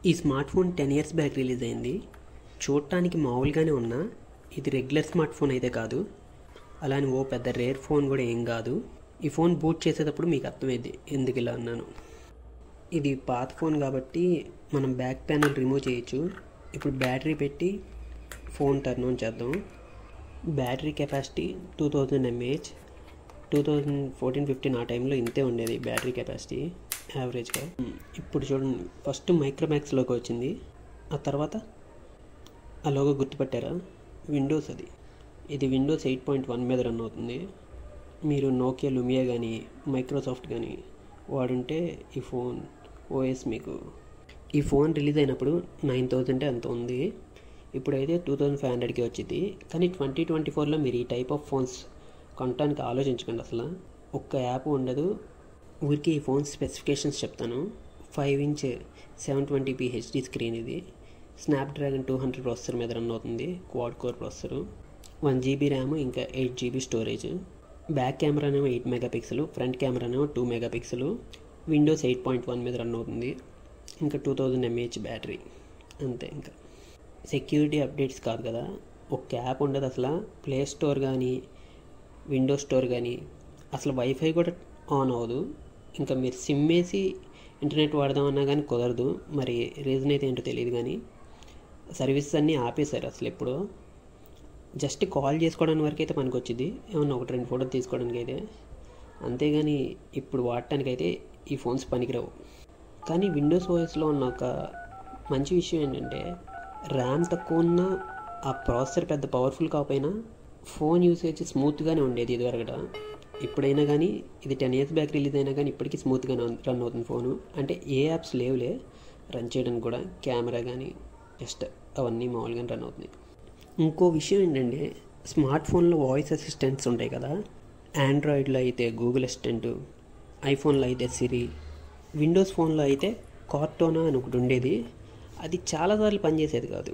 ఈ smart phone 10 years back release అయింది. చూడటానికి మామూలుగానే ఉన్నా ఇది రెగ్యులర్ స్మార్ట్ ఫోన్ అయితే కాదు, అలానే ఓ పెద్ద రేర్ ఫోన్ కూడా ఏం కాదు. ఈ ఫోన్ బూట్ చేసేటప్పుడు మీకు అర్థమైంది ఎందుకు ఇలా అన్నాను. ఇది పాత ఫోన్ కాబట్టి మనం బ్యాక్ ప్యానల్ రిమూవ్ చేయొచ్చు. ఇప్పుడు బ్యాటరీ పెట్టి ఫోన్ టర్న్ ఆన్ చేద్దాం. Battery capacity 2000 mAh. 2014-15 ఆ టైంలో ఇంతే ఉండేది బ్యాటరీ కెపాసిటీ యావరేజ్గా. ఇప్పుడు చూడండి, ఫస్ట్ మైక్రోమాక్స్లోకి వచ్చింది, ఆ తర్వాత ఆ లోగో గుర్తుపట్టారా, విండోస్. ఇది విండోస్ 8.1 మీద రన్ అవుతుంది. మీరు నోకియా లూమియా కానీ మైక్రోసాఫ్ట్ కానీ వాడుంటే ఈ ఫోన్ ఓఎస్ మీకు. ఈ ఫోన్ రిలీజ్ అయినప్పుడు 9000 అంత ఉంది, ఇప్పుడైతే 2500కి వచ్చింది. కానీ 2024లో మీరు ఈ టైప్ ఆఫ్ ఫోన్స్ కొనడానికి ఆలోచించకండి. అసలు ఒక్క యాప్ ఉండదు. ఊరికి ఈ ఫోన్ స్పెసిఫికేషన్స్ చెప్తాను. 5" 720p హెచ్డి స్క్రీన్. ఇది స్నాప్డ్రాగన్ 200 ప్రాసెసర్ మీద రన్ అవుతుంది, quad core processor. 1GB RAM, ఇంకా 8GB స్టోరేజ్. బ్యాక్ కెమెరానేమో 8 మెగాపిక్సెల్, ఫ్రంట్ కెమెరానేమో 2 మెగాపిక్సెల్. విండోస్ 8.1 మీద రన్ అవుతుంది, ఇంకా 2000 mAh బ్యాటరీ, అంతే. ఇంకా సెక్యూరిటీ అప్డేట్స్ కాదు కదా, ఒక యాప్ ఉండదు అసలు. ప్లే స్టోర్ కానీ విండోస్ స్టోర్ కానీ అసలు వైఫై కూడా ఆన్ అవ్వదు. ఇంకా మీరు సిమ్ వేసి ఇంటర్నెట్ వాడదామన్నా కానీ కుదరదు. మరి రీజన్ అయితే ఏంటో తెలియదు, కానీ సర్వీసెస్ అన్నీ ఆపేశారు అసలు. ఎప్పుడు జస్ట్ కాల్ చేసుకోవడానికి వరకు అయితే పనికి వచ్చింది, ఏమన్నా 1-2 ఫోటోలు తీసుకోవడానికి అయితే, అంతేగాని ఇప్పుడు వాడటానికి అయితే ఈ ఫోన్స్ పనికిరావు. కానీ విండోస్ ఓఎస్లో ఉన్న ఒక మంచి విషయం ఏంటంటే, ర్యామ్ తక్కువ ఉన్న ఆ ప్రాసెసర్ పెద్ద పవర్ఫుల్ కాకపోయినా ఫోన్ యూసేజ్ స్మూత్గానే ఉండేది ఇదివరకట. ఇప్పుడైనా కానీ ఇది 10 ఇయర్స్ బ్యాక్ రిలీజ్ అయినా కానీ ఇప్పటికీ స్మూత్గానే రన్ అవుతుంది ఫోను. అంటే ఏ యాప్స్ లేవులే రన్ చేయడానికి కూడా, కెమెరా కానీ జస్ట్ అవన్నీ మామూలుగానే రన్ అవుతుంది. ఇంకో విషయం ఏంటంటే, స్మార్ట్ ఫోన్లో వాయిస్ అసిస్టెంట్స్ ఉంటాయి కదా. ఆండ్రాయిడ్లో అయితే గూగుల్ అసిస్టెంట్, ఐఫోన్లో అయితే సిరి, విండోస్ ఫోన్లో అయితే కార్టోనా అని ఒకటి ఉండేది. అది చాలాసార్లు పనిచేసేది కాదు.